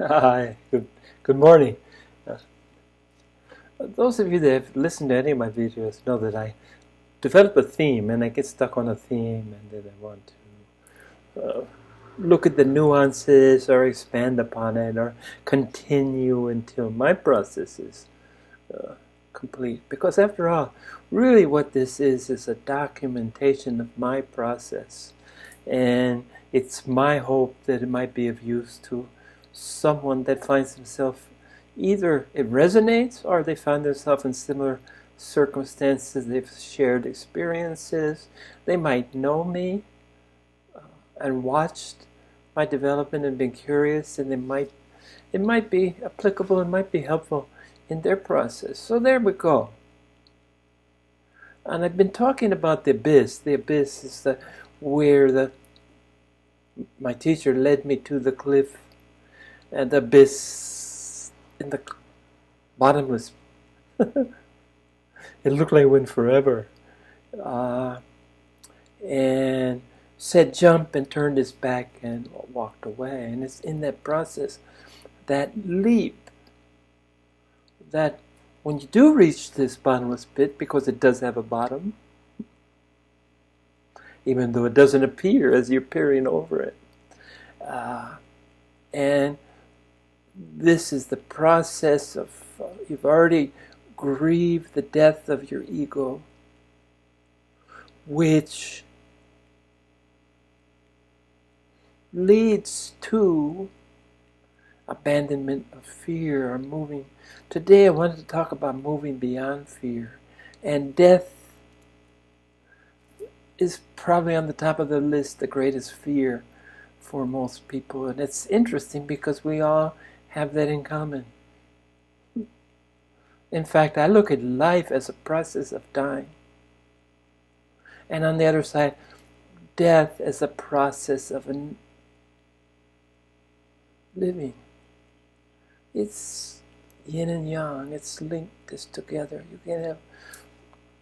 Hi, good morning. Uh, those of you that have listened to any of my videos know that I develop a theme and I get stuck on a theme and then I want to look at the nuances or expand upon it or continue until my process is uh, complete. Because after all, really what this is a documentation of my process. And it's my hope that it might be of use to someone that finds himself either it resonates or they find themselves in similar circumstances. They've shared experiences. They might know me and watched my development and been curious, and it might be applicable and might be helpful in their process. So there we go. And I've been talking about the abyss. The abyss is where my teacher led me to the cliff, and the abyss in the bottomless. It looked like it went forever. And said jump and turned his back and walked away. And it's in that process, that leap, that when you do reach this bottomless pit, because it does have a bottom, even though it doesn't appear as you're peering over it. And this is the process of, you've already grieved the death of your ego, which leads to abandonment of fear or moving. Today I wanted to talk about moving beyond fear. And death is probably on the top of the list, the greatest fear for most people. And it's interesting because we all have that in common. In fact, I look at life as a process of dying. And on the other side, death as a process of living. It's yin and yang, it's linked, it's together. You can't have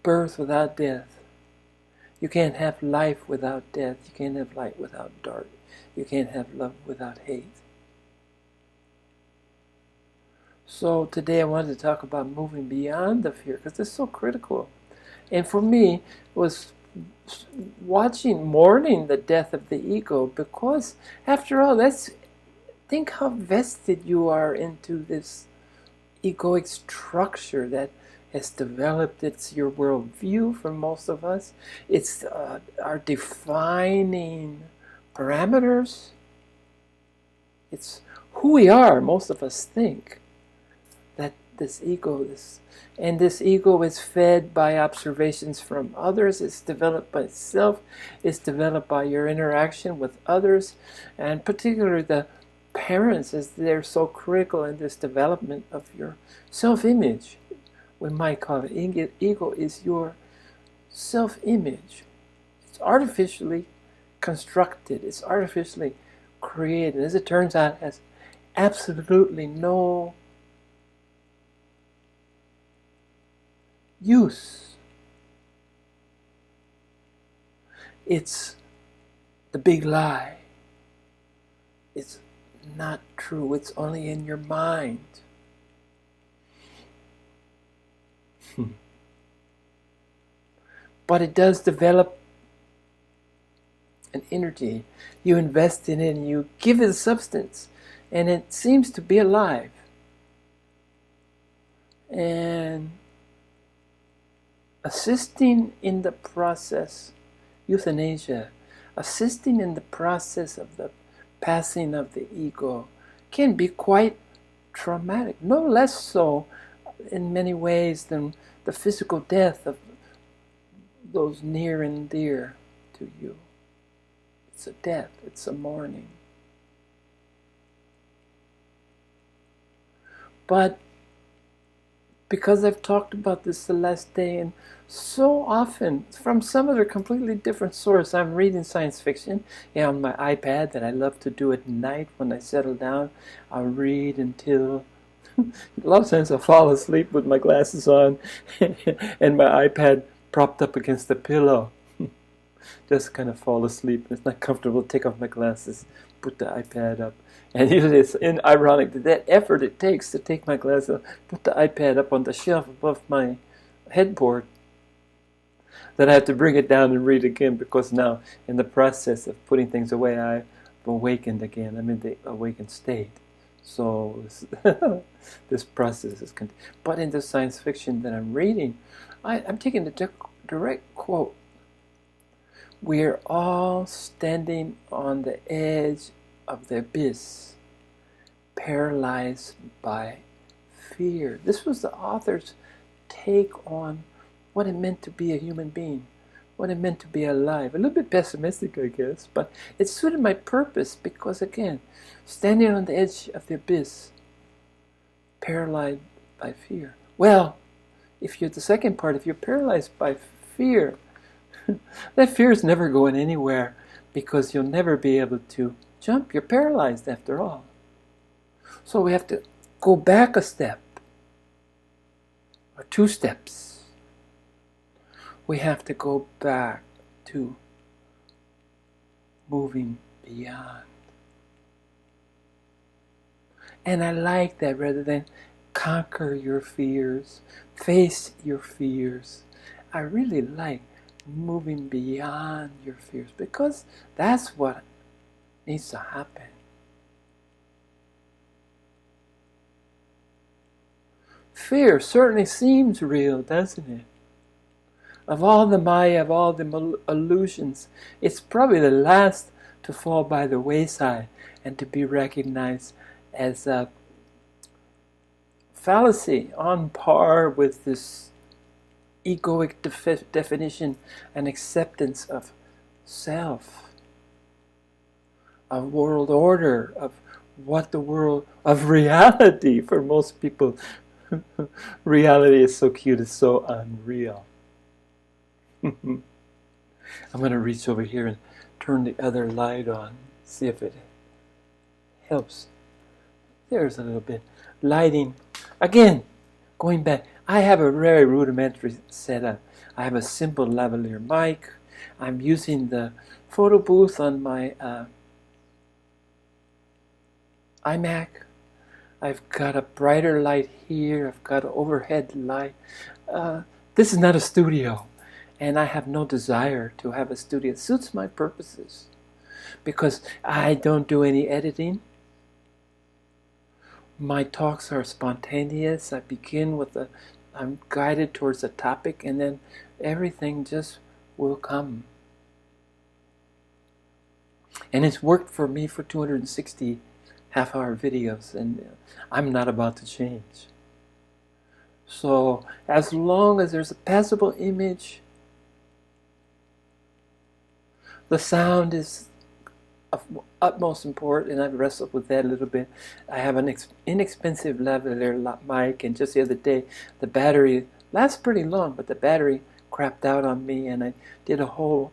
birth without death. You can't have life without death. You can't have light without dark. You can't have love without hate. So today I wanted to talk about moving beyond the fear because it's so critical. And for me, it was mourning the death of the ego, because after all, think how vested you are into this egoic structure that has developed. It's your worldview for most of us. It's our defining parameters. It's who we are, most of us think. That this ego is fed by observations from others. It's developed by itself. It's developed by your interaction with others, and particularly the parents, as they're so critical in this development of your self-image. We might call it ego is your self-image. It's artificially constructed. It's artificially created. As it turns out, it has absolutely no use. It's the big lie. It's not true. It's only in your mind. But it does develop an energy. You invest in it and you give it substance, and it seems to be alive. And assisting in the process, euthanasia, assisting in the process of the passing of the ego can be quite traumatic, no less so in many ways than the physical death of those near and dear to you. It's a death, it's a mourning. But because I've talked about this the last day, and so often from some other completely different source, I'm reading science fiction on my iPad that I love to do at night when I settle down. I'll read until a lot of times I'll fall asleep with my glasses on and my iPad propped up against the pillow. Just kind of fall asleep. It's not comfortable to take off my glasses. put the iPad up. And usually it's ironic that effort it takes to take my glasses off, put the iPad up on the shelf above my headboard, that I have to bring it down and read again, because now in the process of putting things away, I've awakened again. I'm in the awakened state. So this process is continuing. But in the science fiction that I'm reading, I'm taking the direct quote. We're all standing on the edge of the abyss, paralyzed by fear. This was the author's take on what it meant to be a human being, what it meant to be alive. A little bit pessimistic, I guess, but it suited my purpose because, again, standing on the edge of the abyss, paralyzed by fear. Well, if you're the second part, if you're paralyzed by fear, that fear is never going anywhere, because you'll never be able to jump. You're paralyzed after all. So we have to go back a step, or 2 steps. We have to go back to moving beyond. And I like that, rather than conquer your fears, face your fears. I really like moving beyond your fears, because that's what needs to happen. Fear certainly seems real, doesn't it? Of all the Maya, of all the illusions, it's probably the last to fall by the wayside and to be recognized as a fallacy on par with this egoic definition and acceptance of self, of world order, of what the world, of reality. For most people, reality is so cute, it's so unreal. I'm going to reach over here and turn the other light on, see if it helps. There's a little bit. Lighting. Again, going back, I have a very rudimentary setup. I have a simple lavalier mic. I'm using the photo booth on my iMac. I've got a brighter light here. I've got an overhead light. This is not a studio. And I have no desire to have a studio. It suits my purposes, because I don't do any editing. My talks are spontaneous. I begin with I'm guided towards a topic, and then everything just will come. And it's worked for me for 260 half-hour videos, and I'm not about to change. So as long as there's a passable image, the sound is of utmost importance, and I've wrestled with that a little bit. I have an inexpensive lavalier mic, and just the other day, the battery lasts pretty long, but the battery crapped out on me, and I did a whole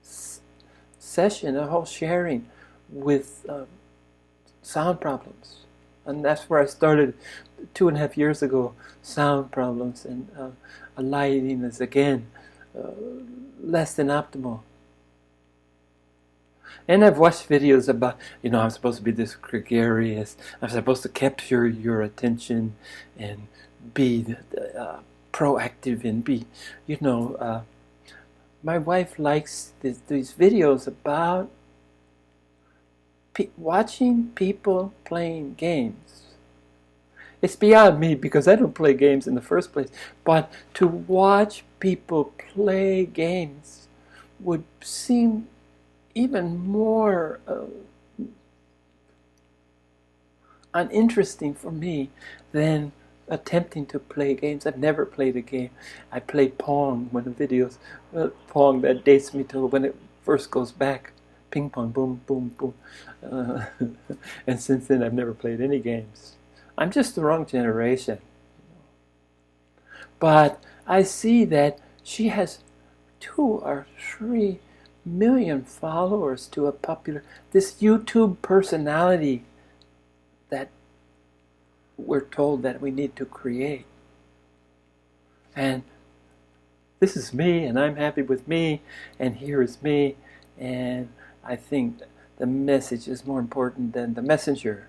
session, a whole sharing with sound problems. And that's where I started 2.5 years ago, sound problems, and lighting is, again, less than optimal. And I've watched videos about, I'm supposed to be this gregarious, I'm supposed to capture your attention and be proactive and be, my wife likes these videos about watching people playing games. It's beyond me, because I don't play games in the first place, but to watch people play games would seem even more uninteresting for me than attempting to play games. I've never played a game. I played Pong, one of the videos, Pong that dates me to when it first goes back. Ping pong, boom, boom, boom. And since then I've never played any games. I'm just the wrong generation. But I see that she has 2 or 3 million followers to a popular, this YouTube personality that we're told that we need to create. And this is me, and I'm happy with me, and here is me, and I think the message is more important than the messenger.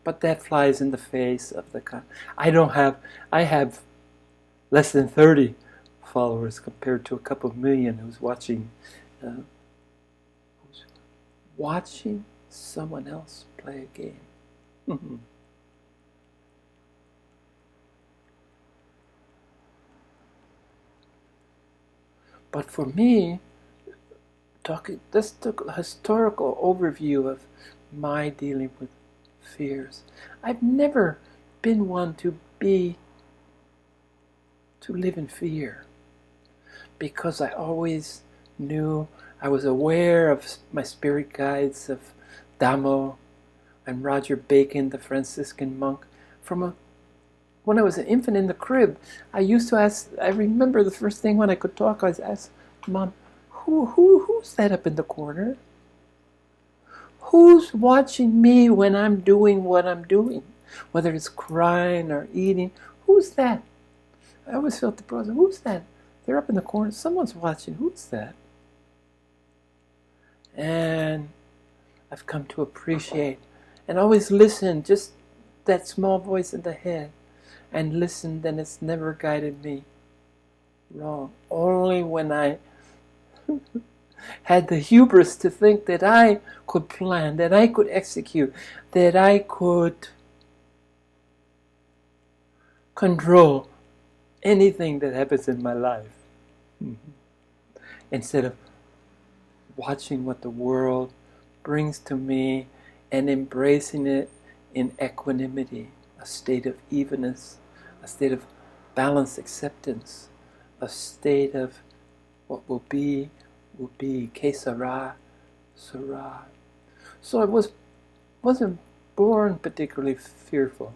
But that flies in the face of the I have less than 30 followers compared to a couple of million who's watching someone else play a game. But for me, let's take a historical overview of my dealing with fears. I've never been one to live in fear, because I always knew, I was aware of my spirit guides, of Damo and Roger Bacon, the Franciscan monk. When I was an infant in the crib, I used to ask, I remember the first thing when I could talk, I was asked, Mom, who's that up in the corner? Who's watching me when I'm doing what I'm doing? Whether it's crying or eating, who's that? I always felt the process, who's that? They're up in the corner, someone's watching, who's that? And I've come to appreciate and always listen, just that small voice in the head, and listened, and it's never guided me wrong. Only when I had the hubris to think that I could plan, that I could execute, that I could control anything that happens in my life. Instead of watching what the world brings to me and embracing it in equanimity, a state of evenness, a state of balanced acceptance, a state of what will be, que sera, sera. So I wasn't born particularly fearful.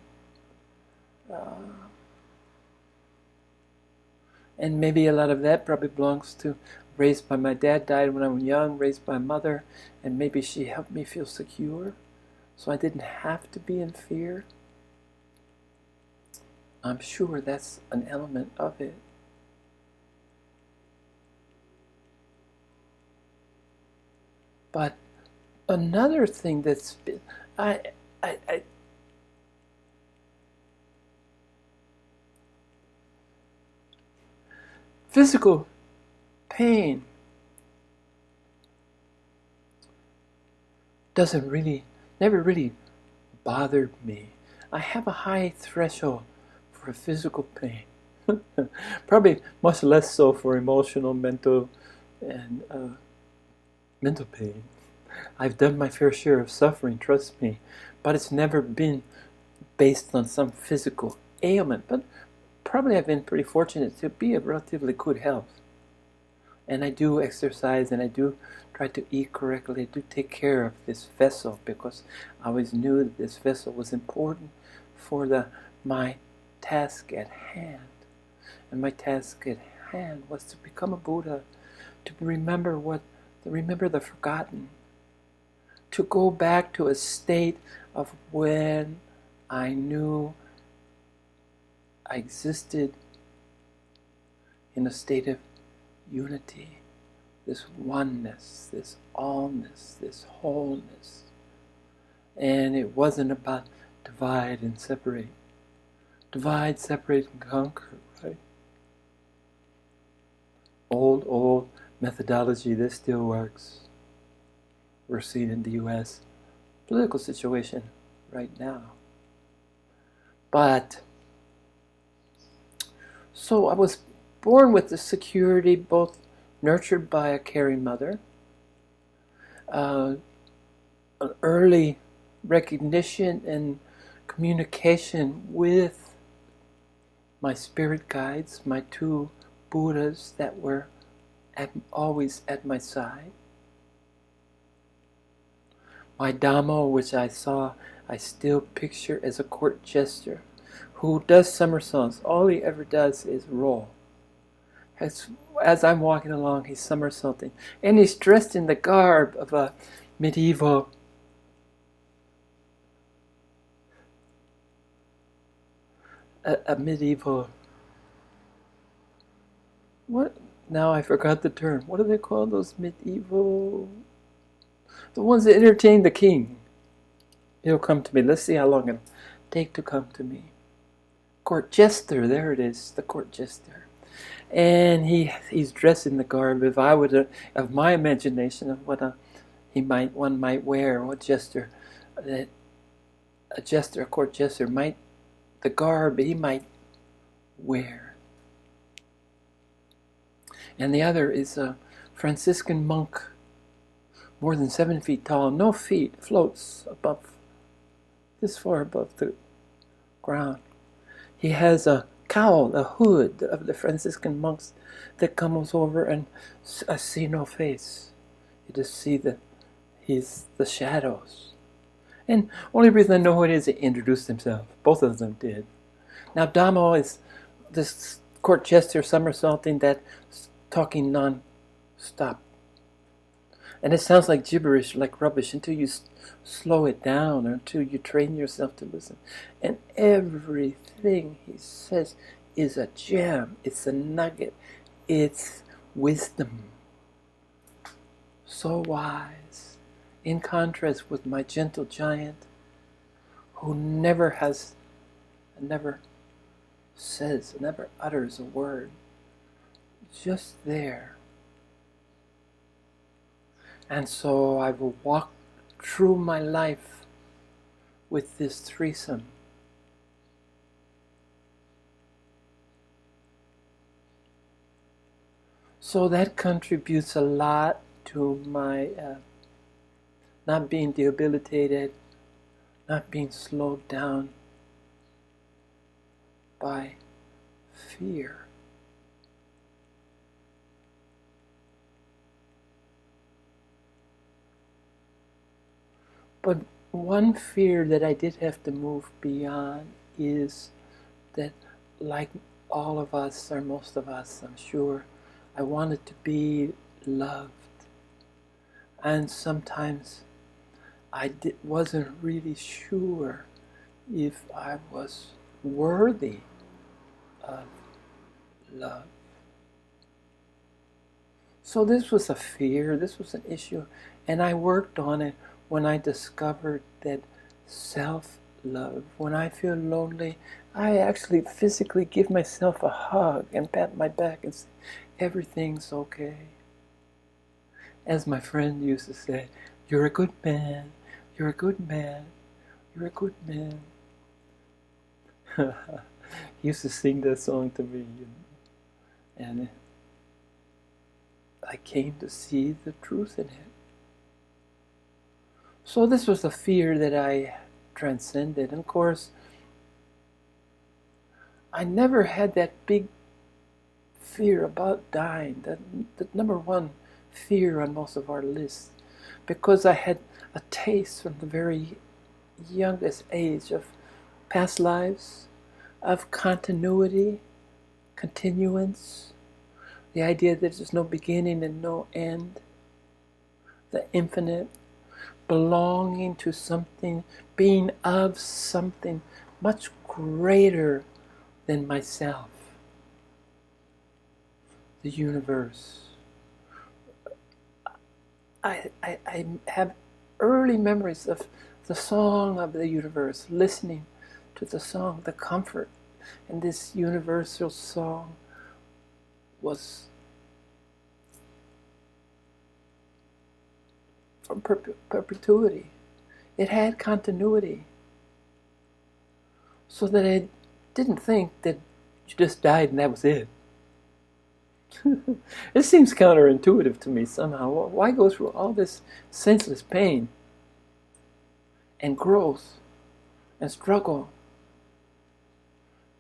And maybe a lot of that probably belongs to raised by my dad, died when I was young, raised by mother, and maybe she helped me feel secure, so I didn't have to be in fear. I'm sure that's an element of it. But another thing that's been, physical pain never really bothered me. I have a high threshold for physical pain. Probably much less so for emotional, mental, and mental pain. I've done my fair share of suffering, trust me, but it's never been based on some physical ailment. But probably I've been pretty fortunate to be of relatively good health. And I do exercise, and I do try to eat correctly. I do take care of this vessel, because I always knew that this vessel was important for my task at hand. And my task at hand was to become a Buddha, to remember the forgotten, to go back to a state of when I knew I existed in a state of unity, this oneness, this allness, this wholeness. And it wasn't about divide and separate. Divide, separate, and conquer, right? Old methodology that still works. We're seeing in the U.S. political situation right now. But, so I was born with the security, both nurtured by a caring mother, an early recognition and communication with my spirit guides, my two Buddhas that were always at my side. My Dhammo, which I still picture as a court jester who does somersaults. All he ever does is roll. As I'm walking along, he's somersaulting. And he's dressed in the garb of a medieval what? Now I forgot the term. What do they call those medieval The ones that entertain the king. He'll come to me. Let's see how long it'll take to come to me. Court jester, there it is, the court jester. And he's dressed in the garb, if I would of my imagination of what one might wear, what jester, that a court jester might, the garb he might wear. And the other is a Franciscan monk, more than 7 feet tall, no feet, floats above, this far above the ground. He has a cowl, a hood of the Franciscan monks that comes over, and I see no face. You just see the shadows. And only reason I know who it is, they introduced himself. Both of them did. Now Damo is this court jester somersaulting that, talking non-stop. And it sounds like gibberish, like rubbish, until you slow it down, or until you train yourself to listen. And everything he says is a gem. It's a nugget. It's wisdom. So wise. In contrast with my gentle giant, who never says, never utters a word. Just there. And so I will walk through my life with this threesome. So that contributes a lot to my not being debilitated, not being slowed down by fear. But one fear that I did have to move beyond is that, like all of us, or most of us, I'm sure, I wanted to be loved. And sometimes I wasn't really sure if I was worthy of love. So this was a fear, this was an issue, and I worked on it when I discovered that self-love, when I feel lonely, I actually physically give myself a hug and pat my back and say, everything's okay. As my friend used to say, you're a good man, you're a good man, you're a good man. He used to sing that song to me, and I came to see the truth in it. So this was a fear that I transcended. And of course, I never had that big fear about dying, the number one fear on most of our lists, because I had a taste from the very youngest age of past lives, of continuity, continuance, the idea that there's no beginning and no end, the infinite, belonging to something, being of something much greater than myself, the universe. I have early memories of the song of the universe, listening to the song, the comfort, and this universal song was from perpetuity. It had continuity. So that I didn't think that you just died and that was it. It seems counterintuitive to me somehow. Why go through all this senseless pain and growth and struggle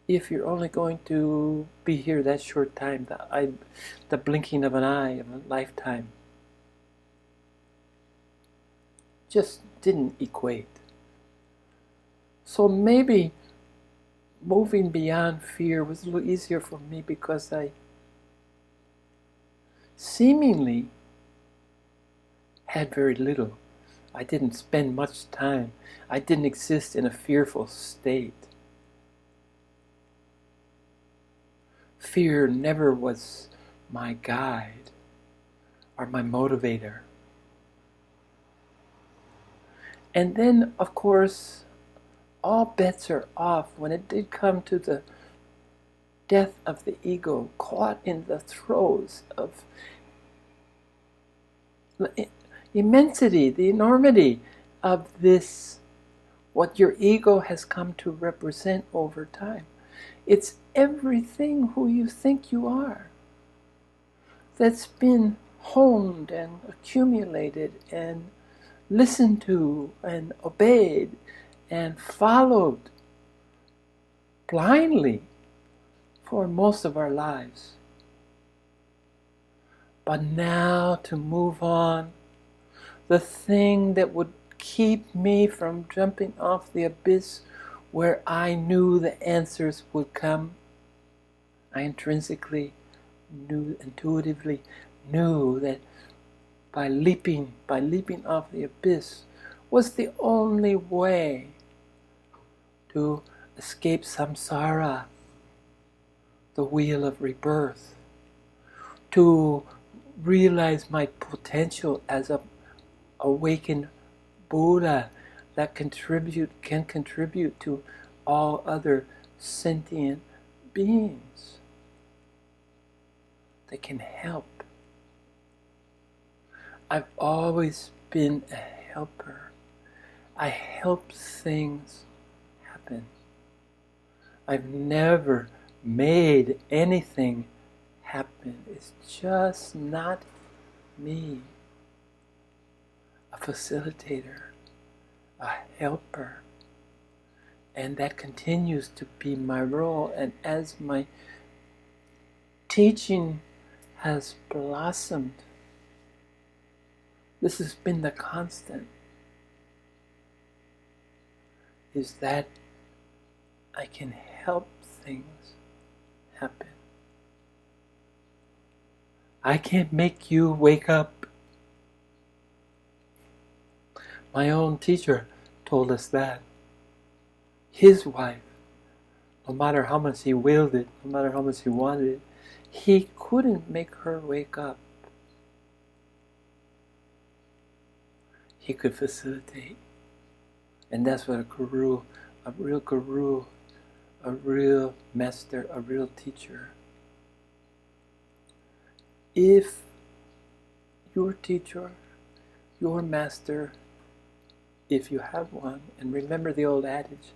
if you're only going to be here that short time, the blinking of an eye of a lifetime? Just didn't equate. So maybe moving beyond fear was a little easier for me because I seemingly had very little. I didn't spend much time. I didn't exist in a fearful state. Fear never was my guide or my motivator. And then, of course, all bets are off when it did come to the death of the ego, caught in the throes of immensity, the enormity of this, what your ego has come to represent over time. It's everything who you think you are that's been honed and accumulated and listened to and obeyed and followed blindly for most of our lives. But now to move on, the thing that would keep me from jumping off the abyss where I knew the answers would come, I intrinsically knew, intuitively knew that by leaping off the abyss was the only way to escape samsara, the wheel of rebirth, to realize my potential as a awakened Buddha that can contribute to all other sentient beings. They can help. I've always been a helper. I help things happen. I've never made anything happen. It's just not me. A facilitator, a helper. And that continues to be my role. And as my teaching has blossomed, this has been the constant, is that I can help things happen. I can't make you wake up. My own teacher told us that. His wife, no matter how much he willed it, no matter how much he wanted it, he couldn't make her wake up. He could facilitate. And that's what a real master, a real teacher. If your teacher, your master, if you have one, and remember the old adage,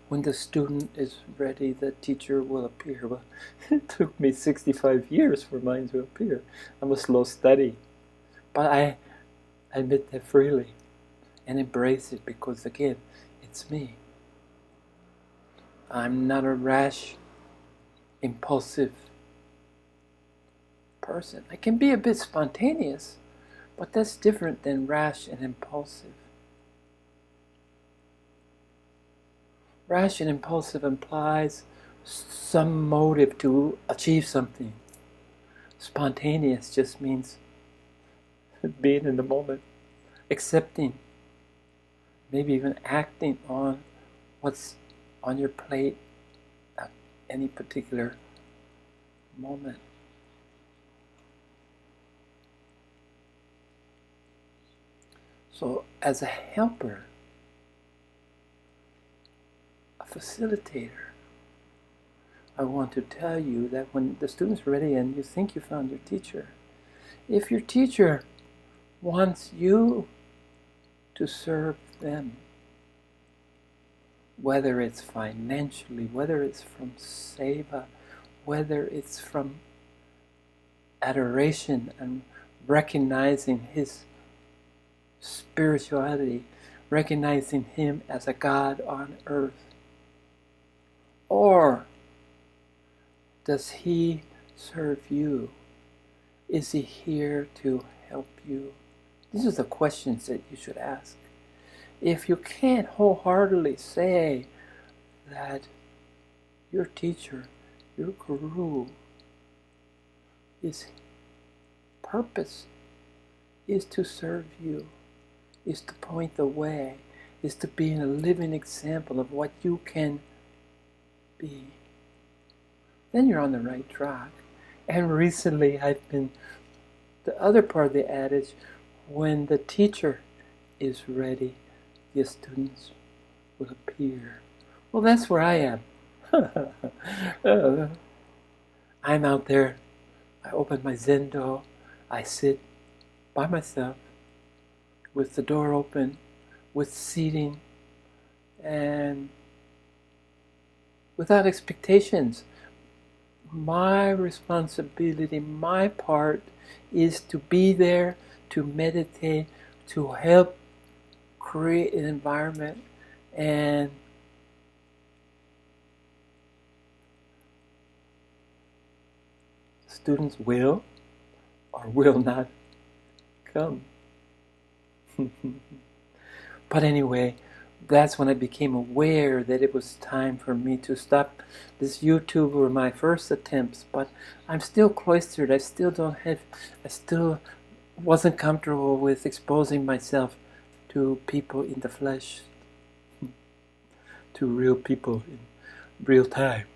when the student is ready, the teacher will appear. Well, it took me 65 years for mine to appear. I'm a slow study. But I admit that freely and embrace it because, again, it's me. I'm not a rash, impulsive person. I can be a bit spontaneous, but that's different than rash and impulsive. Rash and impulsive implies some motive to achieve something. Spontaneous just means being in the moment, accepting, maybe even acting on what's on your plate at any particular moment. So as a helper, a facilitator, I want to tell you that when the student's ready and you think you found your teacher, if your teacher wants you to serve them, whether it's financially, whether it's from seva, whether it's from adoration and recognizing his spirituality, recognizing him as a God on earth, or does he serve you? Is he here to help you? These are the questions that you should ask. If you can't wholeheartedly say that your teacher, your guru, his purpose is to serve you, is to point the way, is to be a living example of what you can be, then you're on the right track. And recently I've been, the other part of the adage, when the teacher is ready, happiest students will appear. Well, that's where I am. I'm out there. I open my Zendo. I sit by myself with the door open, with seating, and without expectations. My responsibility, my part is to be there, to meditate, to help create an environment, and students will or will not come. But anyway, that's when I became aware that it was time for me to stop. This YouTube were my first attempts, but I'm still cloistered. I still wasn't comfortable with exposing myself to people in the flesh, to real people in real time.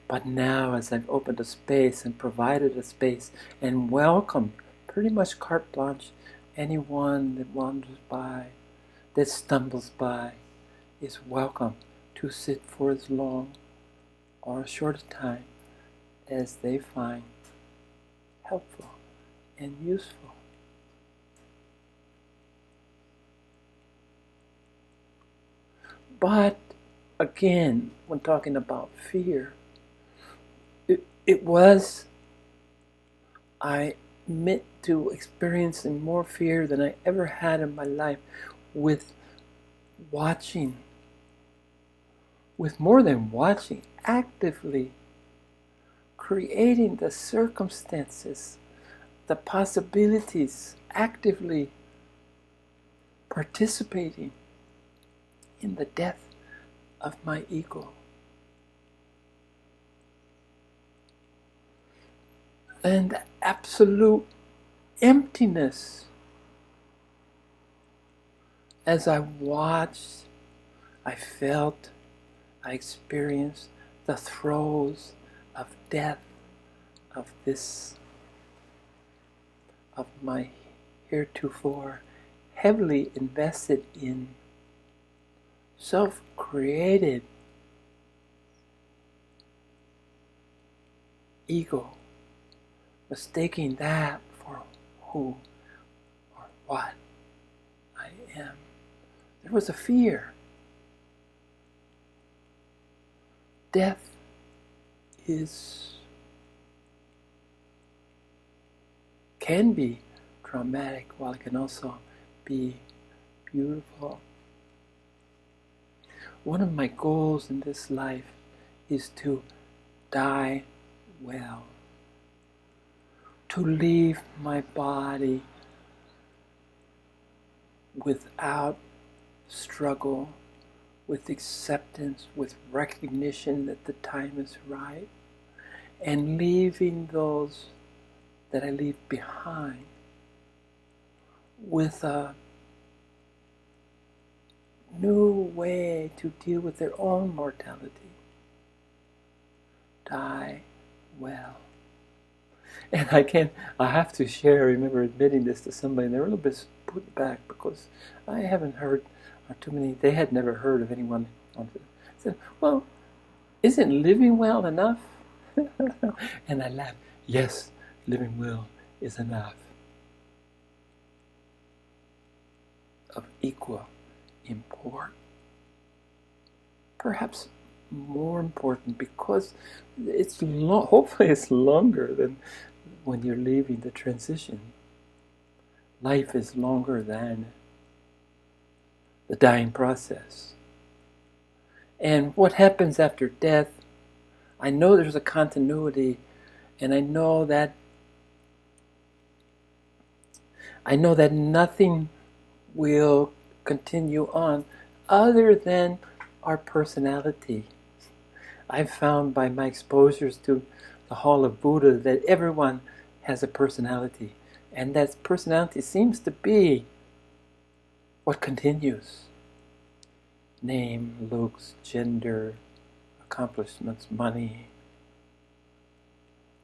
But now, as I've opened a space and provided a space and welcomed, pretty much carte blanche, anyone that wanders by, that stumbles by, is welcome to sit for as long or as short a time as they find helpful and useful. But again, when talking about fear, I admit to experiencing more fear than I ever had in my life with watching, with more than watching, actively creating the circumstances, the possibilities, actively participating in the death of my ego. And the absolute emptiness as I watched, I felt, I experienced the throes of death of my heretofore heavily invested in self-created ego, mistaking that for who or what I am. There was a fear. Death can be traumatic, while it can also be beautiful. One of my goals in this life is to die well, to leave my body without struggle, with acceptance, with recognition that the time is right, and leaving those that I leave behind with a new way to deal with their own mortality. Die well. And I have to share, I remember admitting this to somebody, and they're a little bit put back because I haven't heard too many, they had never heard of anyone said, well, isn't living well enough? And I laughed. Yes, living well is enough. Of equal import. Perhaps more important because it's hopefully it's longer than when you're leaving the transition. Life is longer than the dying process. And what happens after death, I know there's a continuity, and I know that nothing will continue on other than our personality. I've found by my exposures to the Hall of Buddha that everyone has a personality, and that personality seems to be what continues. Name, looks, gender, accomplishments, money,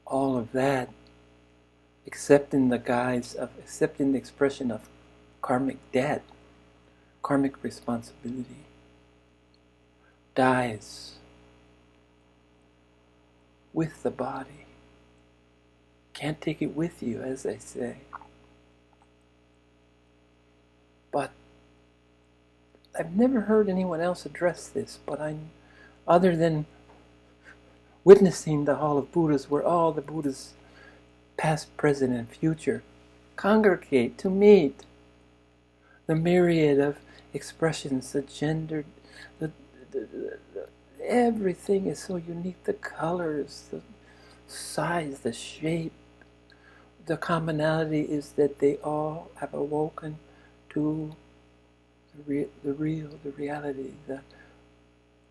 all of that, except in the guise of accepting the expression of karmic debt, karmic responsibility dies with the body. Can't take it with you, as they say. But I've never heard anyone else address this, other than witnessing the Hall of Buddhas, where all the Buddhas, past, present, and future, congregate to meet. The myriad of expressions, the gender, everything is so unique. The colors, the size, the shape. The commonality is that they all have awoken to the reality,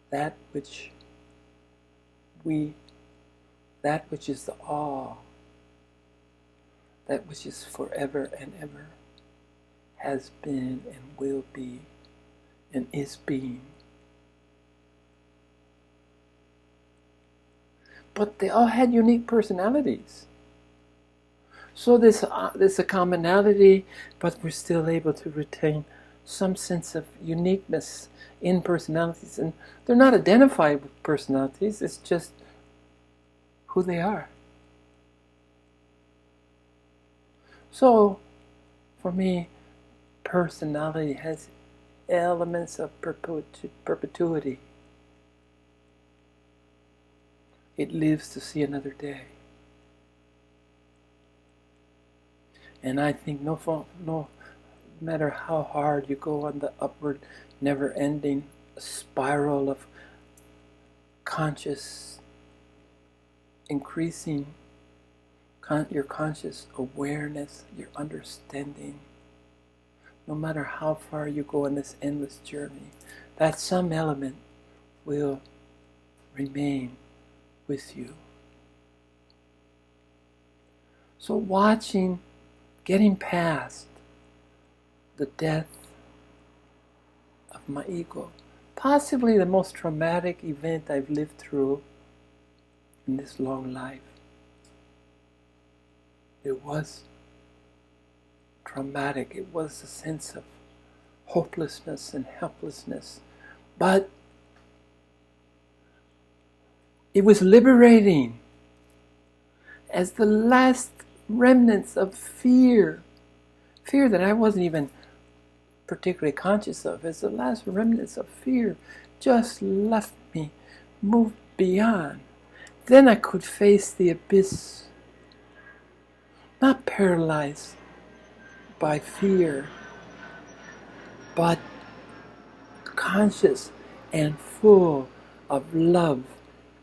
that which is the awe, that which is forever and ever, has been and will be and is being. But they all had unique personalities. So there's a commonality, but we're still able to retain some sense of uniqueness in personalities. And they're not identified with personalities, it's just who they are. So, for me, personality has elements of perpetuity. It lives to see another day. And I think no matter how hard you go on the upward, never-ending spiral of conscious, increasing your conscious awareness, your understanding, no matter how far you go on this endless journey, that some element will remain with you. So getting past the death of my ego, possibly the most traumatic event I've lived through in this long life. It was traumatic. It was a sense of hopelessness and helplessness. But it was liberating as the last remnants of fear that I wasn't even particularly conscious of, as the last remnants of fear just left me, moved beyond. Then I could face the abyss, not paralyzed by fear, but conscious and full of love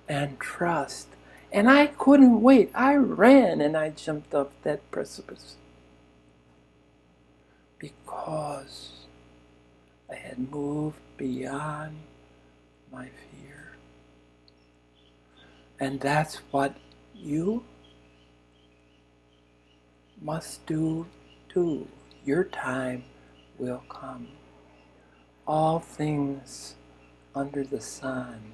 and trust. And I couldn't wait. I ran and I jumped off that precipice because I had moved beyond my fear. And that's what you must do too. Your time will come. All things under the sun